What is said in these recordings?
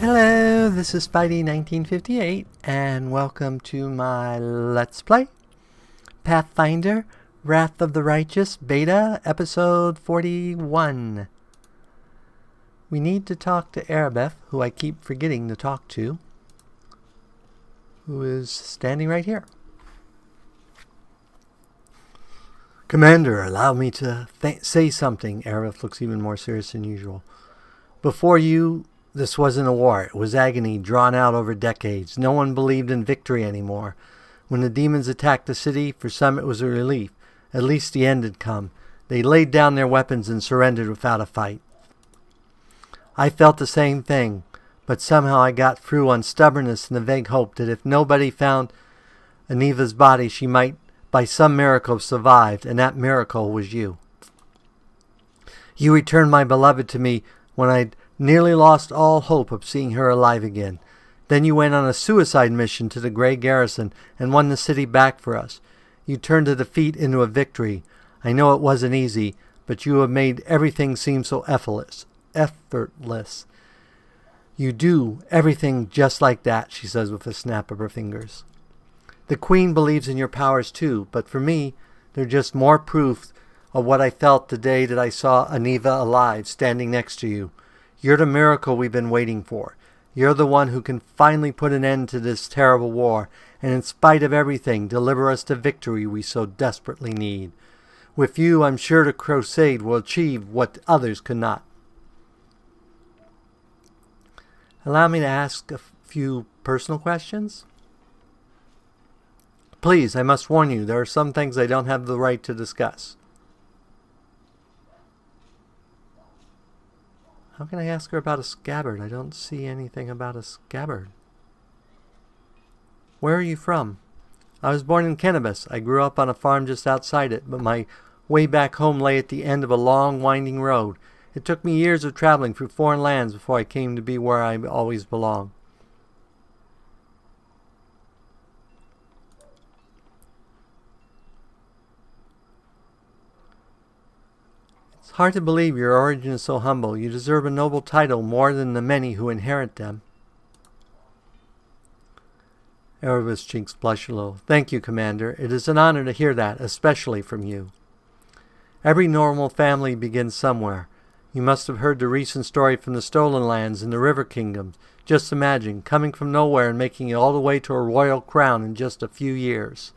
Hello, this is Spidey1958, and welcome to my Let's Play Pathfinder, Wrath of the Righteous, Beta, Episode 41. We need to talk to Arabeth, who I keep forgetting to talk to, who is standing right here. Commander, allow me to say something. Arabeth looks even more serious than usual. Before you, this wasn't a war. It was agony drawn out over decades. No one believed in victory anymore. When the demons attacked the city, for some it was a relief. At least the end had come. They laid down their weapons and surrendered without a fight. I felt the same thing, but somehow I got through on stubbornness and the vague hope that if nobody found Aniva's body, she might by some miracle have survived, and that miracle was you. You returned my beloved to me when I'd nearly lost all hope of seeing her alive again. Then you went on a suicide mission to the Grey Garrison and won the city back for us. You turned a defeat into a victory. I know it wasn't easy, but you have made everything seem so effortless. You do everything just like that, she says with a snap of her fingers. The Queen believes in your powers too, but for me, they're just more proof of what I felt the day that I saw Aniva alive, standing next to you. You're the miracle we've been waiting for. You're the one who can finally put an end to this terrible war, and in spite of everything, deliver us the victory we so desperately need. With you, I'm sure the crusade will achieve what others could not. Allow me to ask a few personal questions. Please, I must warn you, there are some things I don't have the right to discuss. How can I ask her about a scabbard? I don't see anything about a scabbard. Where are you from? I was born in Cannabis. I grew up on a farm just outside it, but my way back home lay at the end of a long, winding road. It took me years of traveling through foreign lands before I came to be where I always belong. It's hard to believe your origin is so humble. You deserve a noble title more than the many who inherit them. Erebus' cheeks blush a little. Thank you, Commander. It is an honor to hear that, especially from you. Every normal family begins somewhere. You must have heard the recent story from the Stolen Lands and the River Kingdoms. Just imagine, coming from nowhere and making it all the way to a royal crown in just a few years.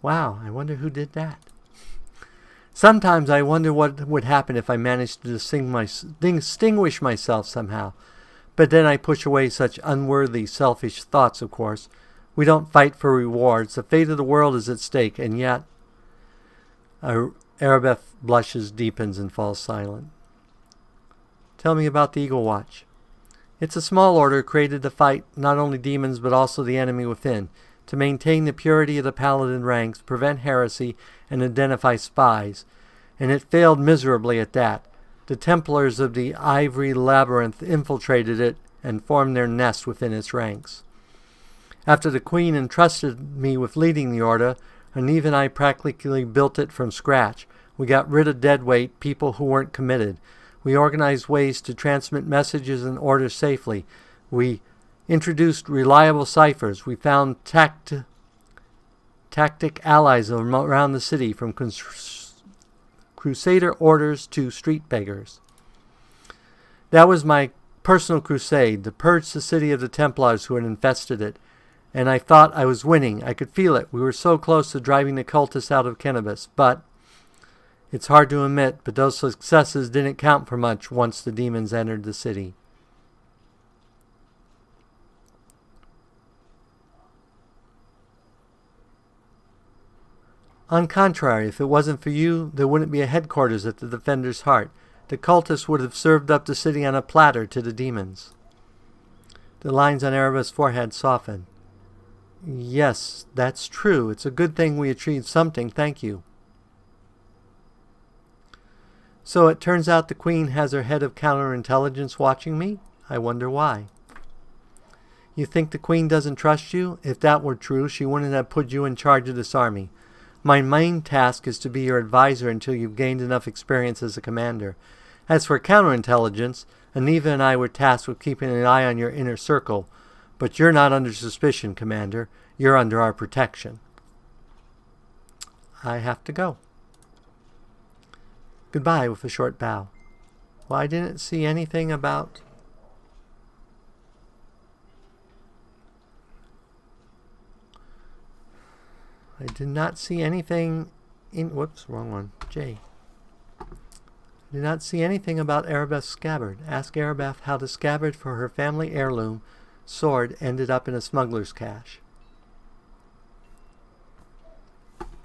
Wow, I wonder who did that. Sometimes I wonder what would happen if I managed to distinguish myself somehow. But then I push away such unworthy, selfish thoughts, of course. We don't fight for rewards. The fate of the world is at stake, and yet... Arabeth blushes, deepens, and falls silent. Tell me about the Eagle Watch. It's a small order created to fight not only demons but also the enemy within, to maintain the purity of the paladin ranks, prevent heresy, and identify spies. And it failed miserably at that. The Templars of the Ivory Labyrinth infiltrated it and formed their nest within its ranks. After the Queen entrusted me with leading the order, Aniva and I practically built it from scratch. We got rid of deadweight, people who weren't committed. We organized ways to transmit messages and orders safely. We introduced reliable ciphers. We found tactic allies around the city, from crusader orders to street beggars. That was my personal crusade, to purge the city of the Templars who had infested it. And I thought I was winning. I could feel it. We were so close to driving the cultists out of Cannabis. But it's hard to admit, but those successes didn't count for much once the demons entered the city. On contrary, if it wasn't for you, there wouldn't be a headquarters at the Defender's Heart. The cultists would have served up the city on a platter to the demons. The lines on Erebus' forehead softened. Yes, that's true. It's a good thing we achieved something, thank you. So it turns out the Queen has her head of counterintelligence watching me? I wonder why. You think the Queen doesn't trust you? If that were true, she wouldn't have put you in charge of this army. My main task is to be your advisor until you've gained enough experience as a commander. As for counterintelligence, Aneva and I were tasked with keeping an eye on your inner circle, but you're not under suspicion, Commander. You're under our protection. I have to go. Goodbye with a short bow. Well, I didn't see anything about... I did not see anything in... Whoops, wrong one. J. I did not see anything about Arabeth's scabbard. Ask Arabeth how the scabbard for her family heirloom sword ended up in a smuggler's cache.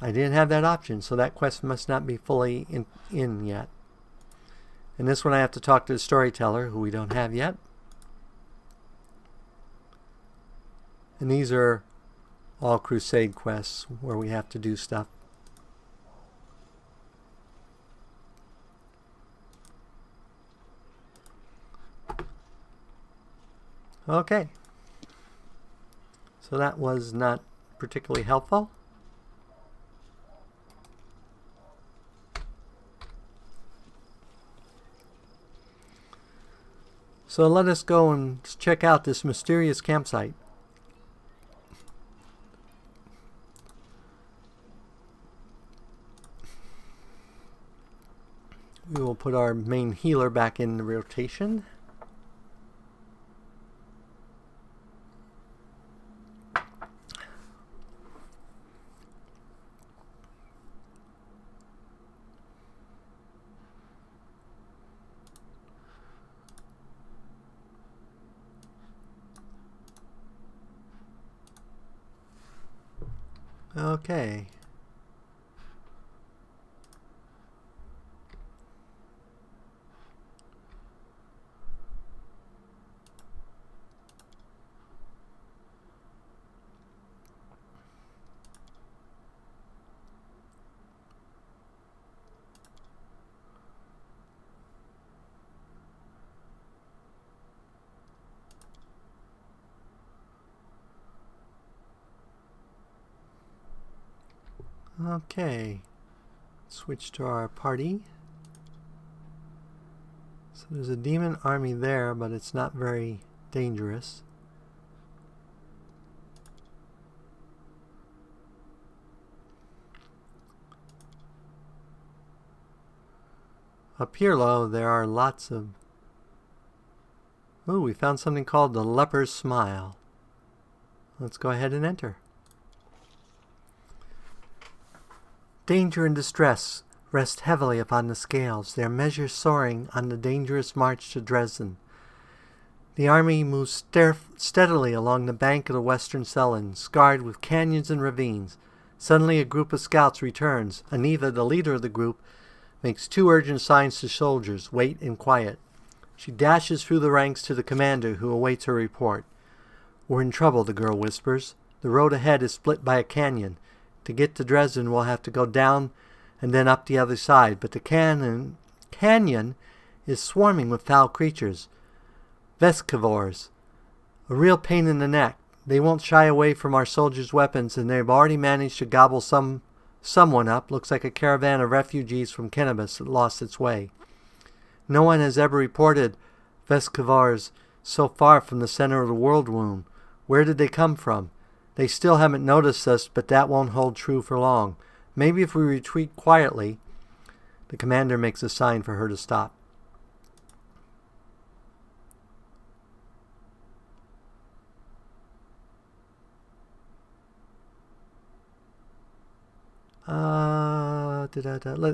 I didn't have that option, so that quest must not be fully in yet. And this one I have to talk to the storyteller, who we don't have yet. And these are all crusade quests where we have to do stuff. Okay. So that was not particularly helpful. So let us go and check out this mysterious campsite. We will put our main healer back in the rotation. Okay. Okay, switch to our party. So there's a demon army there, but it's not very dangerous. Up here low, there are lots of... Ooh, we found something called the Leper's Smile. Let's go ahead and enter. Danger and distress rest heavily upon the scales, their measure soaring on the dangerous march to Dresden. The army moves steadily along the bank of the western Selen, scarred with canyons and ravines. Suddenly a group of scouts returns. Aneva, the leader of the group, makes 2 urgent signs to soldiers, wait and quiet. She dashes through the ranks to the commander, who awaits her report. We're in trouble, the girl whispers. The road ahead is split by a canyon. To get to Dresden, we'll have to go down and then up the other side. But the canyon is swarming with foul creatures. Vescivores. A real pain in the neck. They won't shy away from our soldiers' weapons, and they've already managed to gobble someone up. Looks like a caravan of refugees from Kenabus that lost its way. No one has ever reported Vescivores so far from the center of the world wound. Where did they come from? They still haven't noticed us, but that won't hold true for long. Maybe if we retreat quietly... The commander makes a sign for her to stop.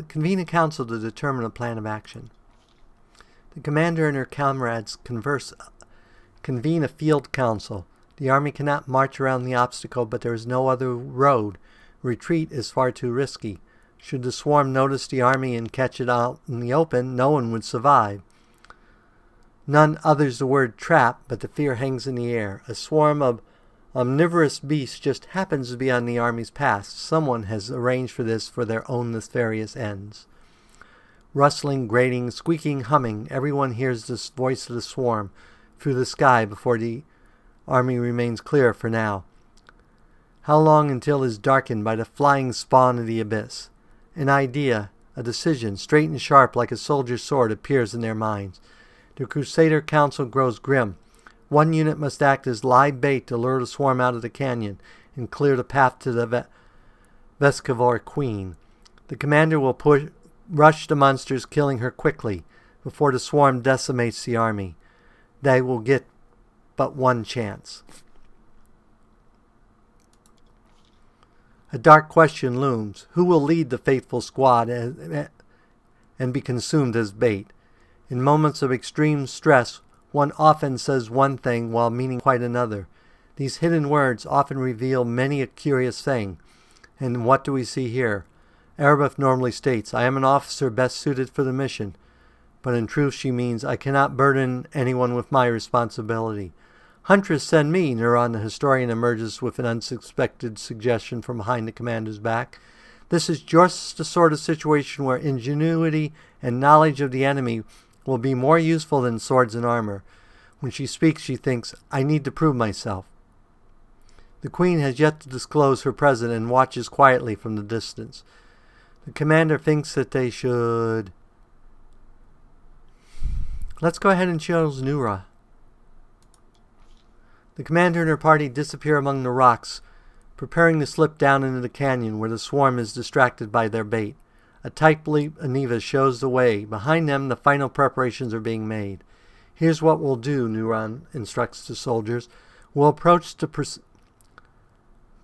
Convene a council to determine a plan of action. The commander and her comrades convene a field council. The army cannot march around the obstacle, but there is no other road. Retreat is far too risky. Should the swarm notice the army and catch it out in the open, no one would survive. None utters the word trap, but the fear hangs in the air. A swarm of omnivorous beasts just happens to be on the army's path. Someone has arranged for this for their own nefarious ends. Rustling, grating, squeaking, humming, everyone hears the voice of the swarm through the sky before the army remains clear for now. How long until is darkened by the flying spawn of the abyss? An idea. A decision, straight and sharp like a soldier's sword, appears in their minds. The Crusader Council grows grim. One unit must act as live bait to lure the swarm out of the canyon and clear the path to the Vescavor Queen. The commander will rush the monsters, killing her quickly before the swarm decimates the army. They will get but one chance. A dark question looms. Who will lead the faithful squad and be consumed as bait? In moments of extreme stress, one often says one thing while meaning quite another. These hidden words often reveal many a curious thing. And what do we see here? Erebeth normally states, I am an officer best suited for the mission. But in truth she means, I cannot burden anyone with my responsibility. Huntress, send me, Neuron the historian emerges with an unsuspected suggestion from behind the commander's back. This is just the sort of situation where ingenuity and knowledge of the enemy will be more useful than swords and armor. When she speaks, she thinks, I need to prove myself. The queen has yet to disclose her presence and watches quietly from the distance. The commander thinks that they should... Let's go ahead and choose Nura. The commander and her party disappear among the rocks, preparing to slip down into the canyon where the swarm is distracted by their bait. A tight leap Aniva shows the way. Behind them, the final preparations are being made. Here's what we'll do, Neuron instructs the soldiers. We'll approach the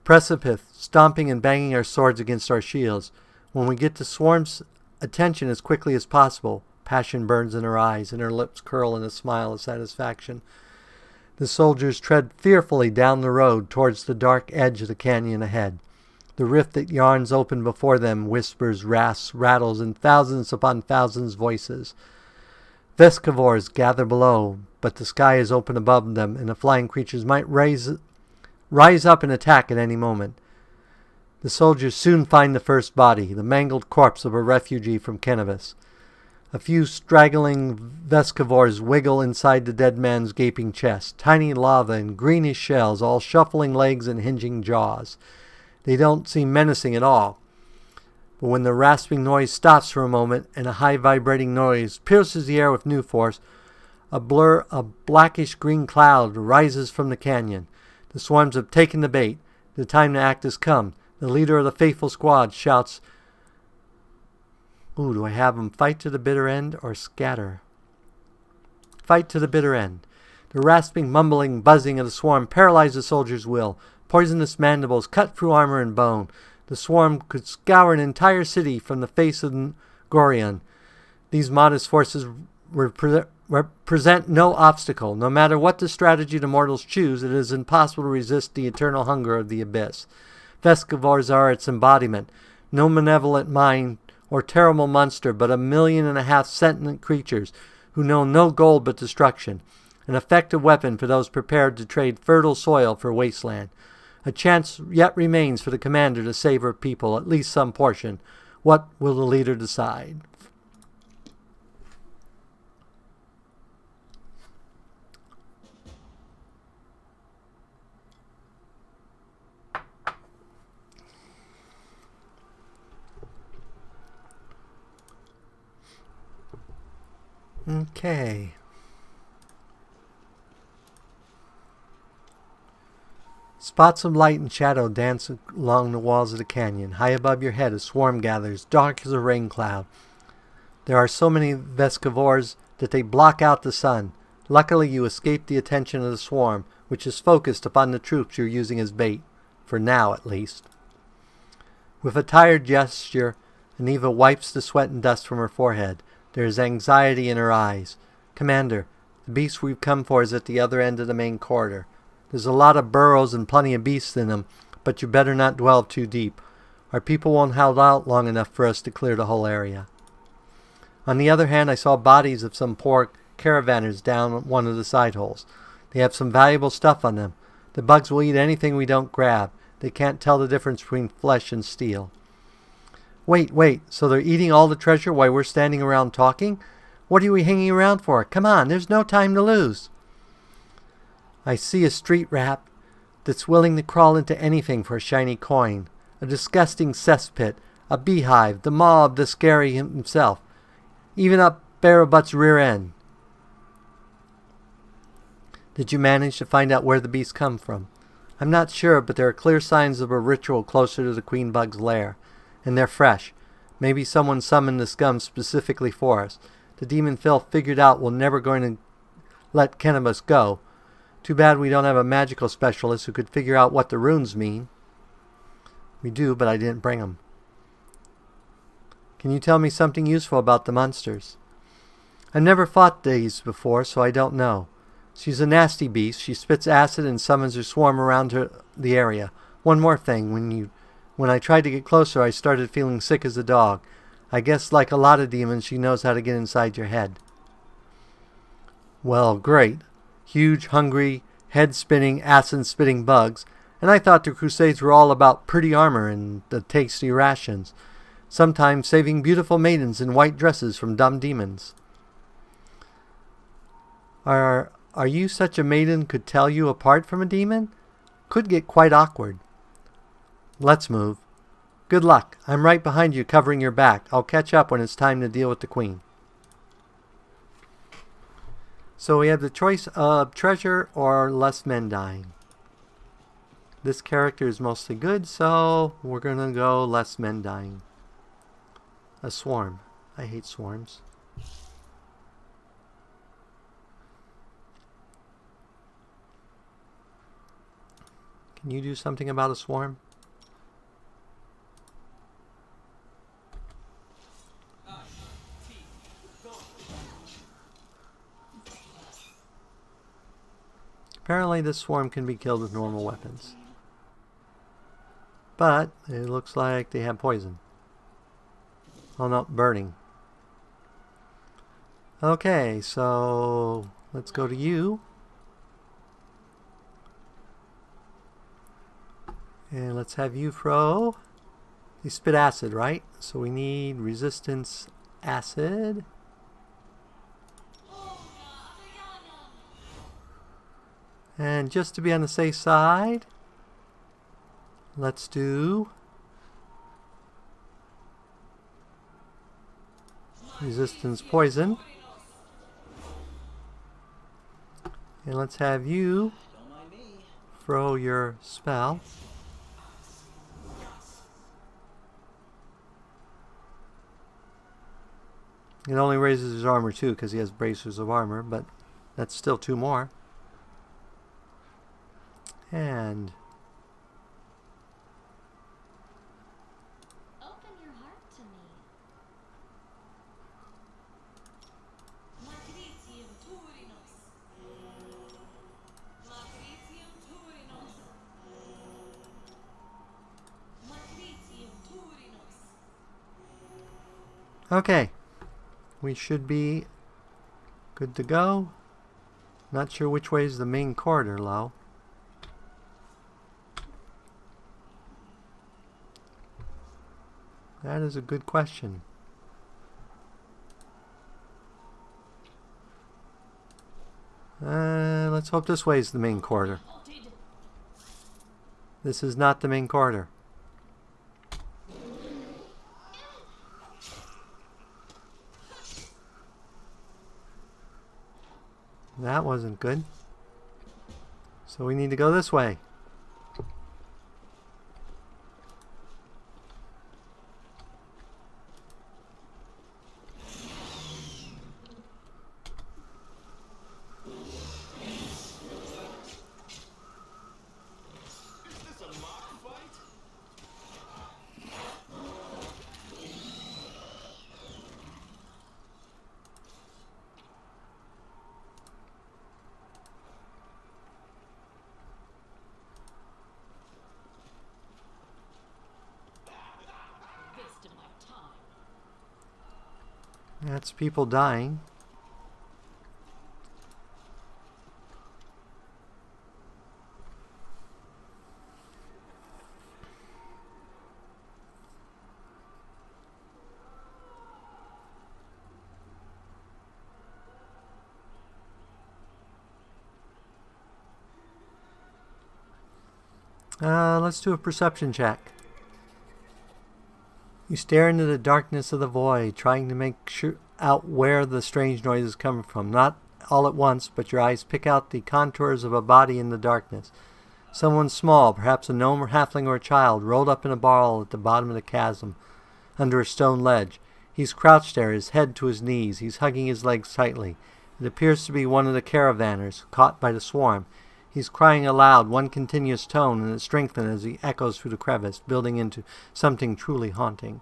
precipice, stomping and banging our swords against our shields. When we get the swarm's attention as quickly as possible, passion burns in her eyes and her lips curl in a smile of satisfaction. The soldiers tread fearfully down the road towards the dark edge of the canyon ahead. The rift that yawns open before them whispers, rasps, rattles in thousands upon thousands voices. Vescavors gather below, but the sky is open above them, and the flying creatures might rise up and attack at any moment. The soldiers soon find the first body, the mangled corpse of a refugee from Kennevis. A few straggling Vescavors wiggle inside the dead man's gaping chest, tiny lava and greenish shells, all shuffling legs and hinging jaws. They don't seem menacing at all. But when the rasping noise stops for a moment and a high vibrating noise pierces the air with new force, a blackish green cloud rises from the canyon. The swarms have taken the bait. The time to act has come. The leader of the faithful squad shouts, do I have them fight to the bitter end or scatter? Fight to the bitter end. The rasping, mumbling, buzzing of the swarm paralyzed the soldier's will. Poisonous mandibles cut through armor and bone. The swarm could scour an entire city from the face of Gorion. These modest forces represent no obstacle. No matter what the strategy the mortals choose, it is impossible to resist the eternal hunger of the abyss. Vescavors are its embodiment. No malevolent mind or terrible monster, but 1.5 million sentient creatures who know no goal but destruction. An effective weapon for those prepared to trade fertile soil for wasteland. A chance yet remains for the commander to save her people, at least some portion. What will the leader decide? Okay. Spots of light and shadow dance along the walls of the canyon. High above your head a swarm gathers, dark as a rain cloud. There are so many Vescavors that they block out the sun. Luckily you escape the attention of the swarm, which is focused upon the troops you're using as bait. For now, at least. With a tired gesture, Aniva wipes the sweat and dust from her forehead. There is anxiety in her eyes. Commander, the beast we've come for is at the other end of the main corridor. There's a lot of burrows and plenty of beasts in them, but you better not dwell too deep. Our people won't hold out long enough for us to clear the whole area. On the other hand, I saw bodies of some poor caravanners down one of the side holes. They have some valuable stuff on them. The bugs will eat anything we don't grab. They can't tell the difference between flesh and steel. Wait, so they're eating all the treasure while we're standing around talking? What are we hanging around for? Come on, there's no time to lose. I see a street rat that's willing to crawl into anything for a shiny coin. A disgusting cesspit, A beehive, the maw of the scary himself, even up Barabut's rear end. Did you manage to find out where the beasts come from? I'm not sure, but there are clear signs of a ritual closer to the queen bug's lair, and they're fresh. Maybe someone summoned the scum specifically for us. The demon Phil figured out we're never going to let Cannabis go. Too bad we don't have a magical specialist who could figure out what the runes mean. We do, but I didn't bring them. Can you tell me something useful about the monsters? I've never fought these before, so I don't know. She's a nasty beast. She spits acid and summons her swarm around the area. One more thing. When I tried to get closer, I started feeling sick as a dog. I guess like a lot of demons, she knows how to get inside your head. Well, great. Huge, hungry, head-spinning, acid-spitting bugs. And I thought the Crusades were all about pretty armor and the tasty rations. Sometimes saving beautiful maidens in white dresses from dumb demons. Are you such a maiden could tell you apart from a demon? Could get quite awkward. Let's move. Good luck. I'm right behind you covering your back. I'll catch up when it's time to deal with the queen. So we have the choice of treasure or less men dying. This character is mostly good, so we're going to go less men dying. A swarm. I hate swarms. Can you do something about a swarm? Apparently this swarm can be killed with normal weapons. But it looks like they have poison. Oh no, burning. Okay, so let's go to you. And let's have you throw. You spit acid, right? So we need resistance acid. And just to be on the safe side, let's do resistance poison. And let's have you throw your spell. It only raises his armor too because he has bracers of armor, but that's still 2 more. And open your heart to me. Matricium Turinos. Matricium Turinos. Matricium Turinos. okay. We should be good to go. Not sure which way is the main corridor, Lo. That is a good question. Let's hope this way is the main corridor. This is not the main corridor. That wasn't good. So we need to go this way. That's people dying. Let's do a perception check. You stare into the darkness of the void, trying to make out where the strange noise is coming from. Not all at once, but your eyes pick out the contours of a body in the darkness. Someone small, perhaps a gnome or halfling or a child, rolled up in a ball at the bottom of the chasm, under a stone ledge. He's crouched there, his head to his knees. He's hugging his legs tightly. It appears to be one of the caravanners, caught by the swarm. He's crying aloud, one continuous tone, and it strengthens as he echoes through the crevice, building into something truly haunting.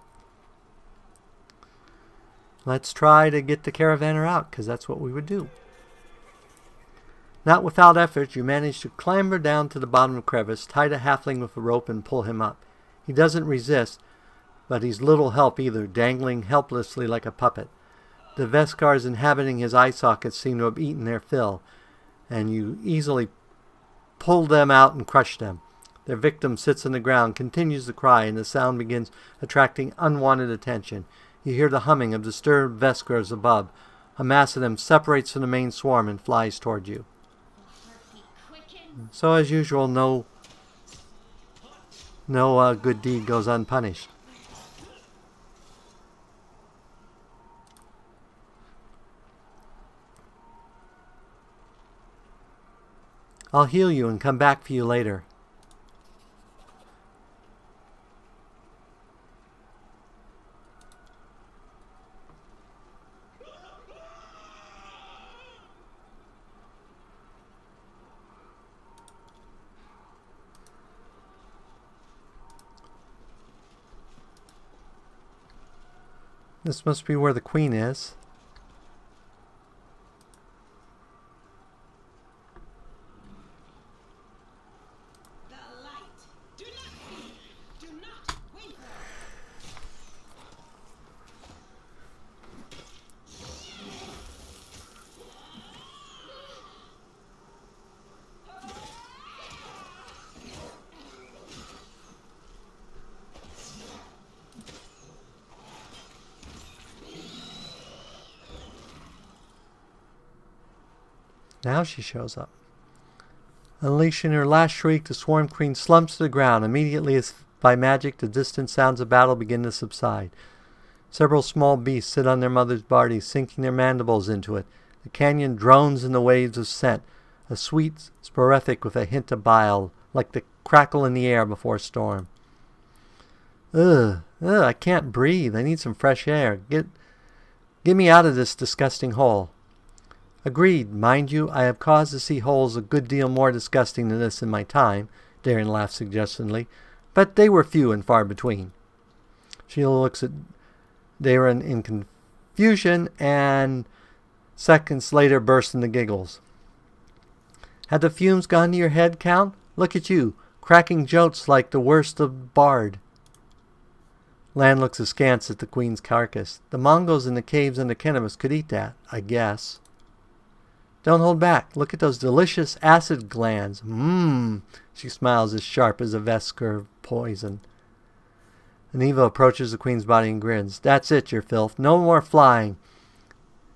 Let's try to get the caravaner out, because that's what we would do. Not without effort, you manage to clamber down to the bottom of the crevice, tie the halfling with a rope, and pull him up. He doesn't resist, but he's little help either, dangling helplessly like a puppet. The Veskars inhabiting his eye sockets seem to have eaten their fill, and you easily pull them out and crush them. Their victim sits on the ground, continues to cry, and the sound begins attracting unwanted attention. You hear the humming of disturbed Veskars above. A mass of them separates from the main swarm and flies toward you. So as usual, no good deed goes unpunished. I'll heal you and come back for you later. This must be where the queen is. Now she shows up. Unleashing her last shriek, the Swarm Queen slumps to the ground. Immediately, as by magic, the distant sounds of battle begin to subside. Several small beasts sit on their mother's body, sinking their mandibles into it. The canyon drones in the waves of scent, a sweet sporephic with a hint of bile, like the crackle in the air before a storm. I can't breathe. I need some fresh air. Get me out of this disgusting hole. Agreed. Mind you, I have cause to see holes a good deal more disgusting than this in my time, Darren laughed suggestively, but they were few and far between. Sheila looks at Darren in confusion and seconds later bursts into giggles. Had the fumes gone to your head, Count? Look at you, cracking jokes like the worst of Bard. Lan looks askance at the queen's carcass. The Mongols in the caves under Kennevis could eat that, I guess. Don't hold back. Look at those delicious acid glands. She smiles as sharp as a Vesker poison. Aniva approaches the queen's body and grins. That's it, your filth. No more flying.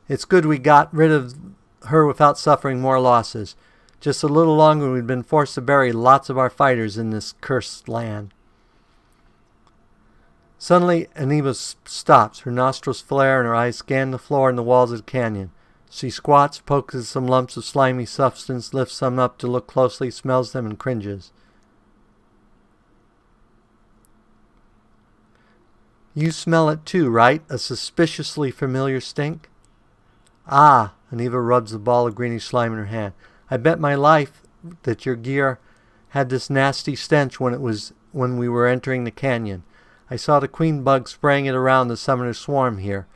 It's good we got rid of her without suffering more losses. Just a little longer and we'd been forced to bury lots of our fighters in this cursed land. Suddenly, Aniva stops. Her nostrils flare and her eyes scan the floor and the walls of the canyon. She squats, pokes at some lumps of slimy substance, lifts some up to look closely, smells them, and cringes. You smell it too, right? A suspiciously familiar stink? Ah, Aniva rubs the ball of greenish slime in her hand. I bet my life that your gear had this nasty stench when we were entering the canyon. I saw the queen bug spraying it around the summoner swarm here.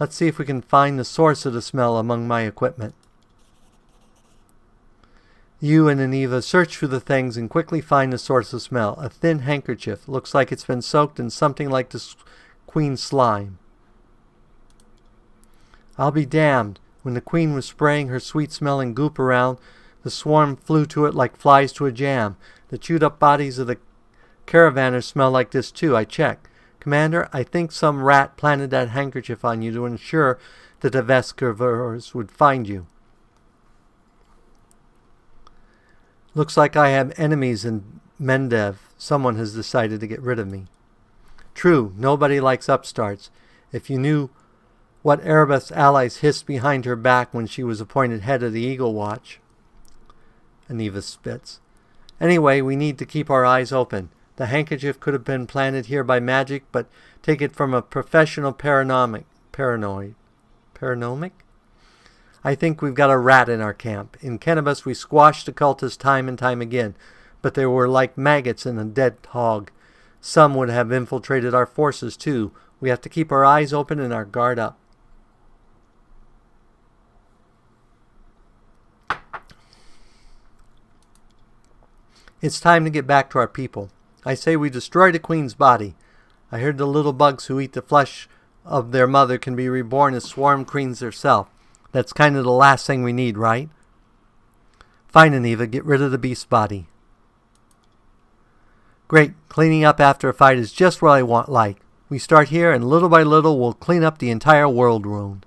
Let's see if we can find the source of the smell among my equipment. You and Aniva search through the things and quickly find the source of smell. A thin handkerchief. Looks like it's been soaked in something like the queen's slime. I'll be damned. When the queen was spraying her sweet-smelling goop around, the swarm flew to it like flies to a jam. The chewed-up bodies of the caravanners smell like this too. I checked. Commander, I think some rat planted that handkerchief on you to ensure that the Veskars would find you. Looks like I have enemies in Mendev. Someone has decided to get rid of me. True, nobody likes upstarts. If you knew what Erebeth's allies hissed behind her back when she was appointed head of the Eagle Watch. Aniva spits. Anyway, we need to keep our eyes open. The handkerchief could have been planted here by magic, but take it from a professional paranomic. I think we've got a rat in our camp. In Cannabis, we squashed the cultists time and time again, but they were like maggots in a dead hog. Some would have infiltrated our forces, too. We have to keep our eyes open and our guard up. It's time to get back to our people. I say we destroy the queen's body. I heard the little bugs who eat the flesh of their mother can be reborn as swarm queens herself. That's kind of the last thing we need, right? Fine, Aniva, get rid of the beast body. Great, cleaning up after a fight is just what I like. We start here, and little by little we'll clean up the entire world wound.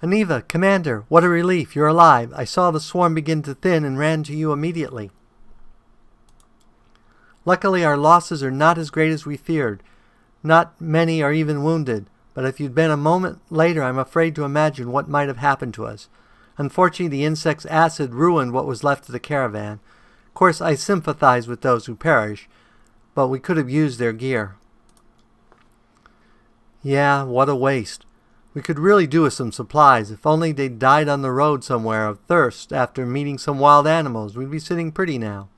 Aniva, Commander, what a relief. You're alive. I saw the swarm begin to thin and ran to you immediately. Luckily, our losses are not as great as we feared. Not many are even wounded, but if you'd been a moment later, I'm afraid to imagine what might have happened to us. Unfortunately, the insect's acid ruined what was left of the caravan. Of course, I sympathize with those who perish, but we could have used their gear. Yeah, what a waste. We could really do with some supplies. If only they'd died on the road somewhere of thirst after meeting some wild animals. We'd be sitting pretty now.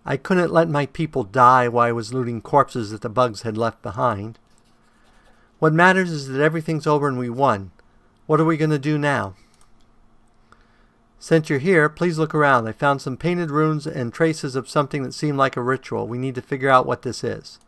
I couldn't let my people die while I was looting corpses that the bugs had left behind. What matters is that everything's over and we won. What are we going to do now? Since you're here, please look around. I found some painted runes and traces of something that seemed like a ritual. We need to figure out what this is.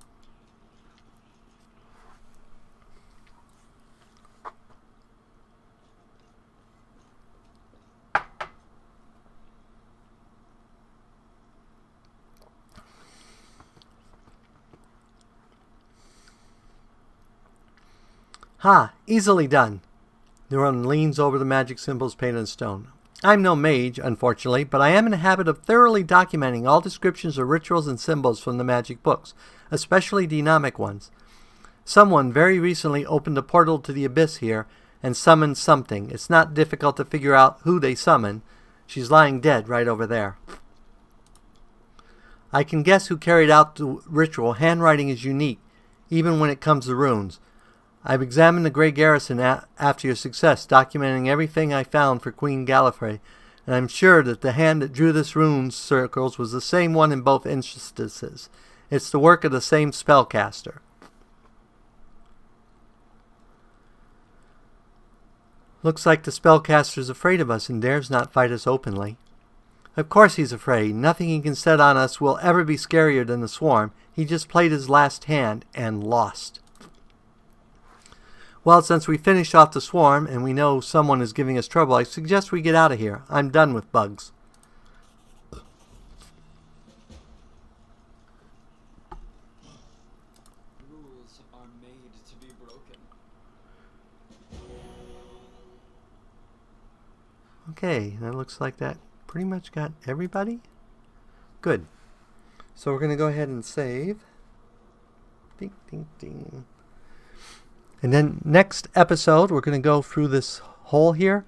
Ha! Easily done. Neuron leans over the magic symbols painted in stone. I'm no mage, unfortunately, but I am in the habit of thoroughly documenting all descriptions of rituals and symbols from the magic books, especially demonic ones. Someone very recently opened a portal to the abyss here and summoned something. It's not difficult to figure out who they summon. She's lying dead right over there. I can guess who carried out the ritual. Handwriting is unique, even when it comes to runes. I've examined the Grey Garrison after your success, documenting everything I found for Queen Gallifrey, and I'm sure that the hand that drew this rune circles was the same one in both instances. It's the work of the same spellcaster. Looks like the spellcaster's afraid of us and dares not fight us openly. Of course he's afraid. Nothing he can set on us will ever be scarier than the swarm. He just played his last hand and lost. Well, since we finished off the swarm and we know someone is giving us trouble, I suggest we get out of here. I'm done with bugs. Rules are made to be broken. Okay, that looks like that pretty much got everybody. Good. So we're going to go ahead and save. Ding, ding, ding. And then next episode, we're going to go through this hole here,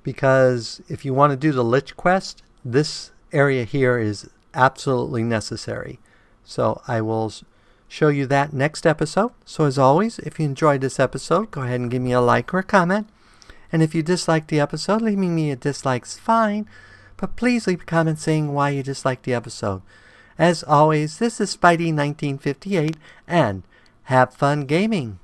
because if you want to do the Lich quest, this area here is absolutely necessary. So I will show you that next episode. So as always, if you enjoyed this episode, go ahead and give me a like or a comment. And if you disliked the episode, leaving me a dislike's fine, but please leave a comment saying why you disliked the episode. As always, this is Spidey1958, and have fun gaming!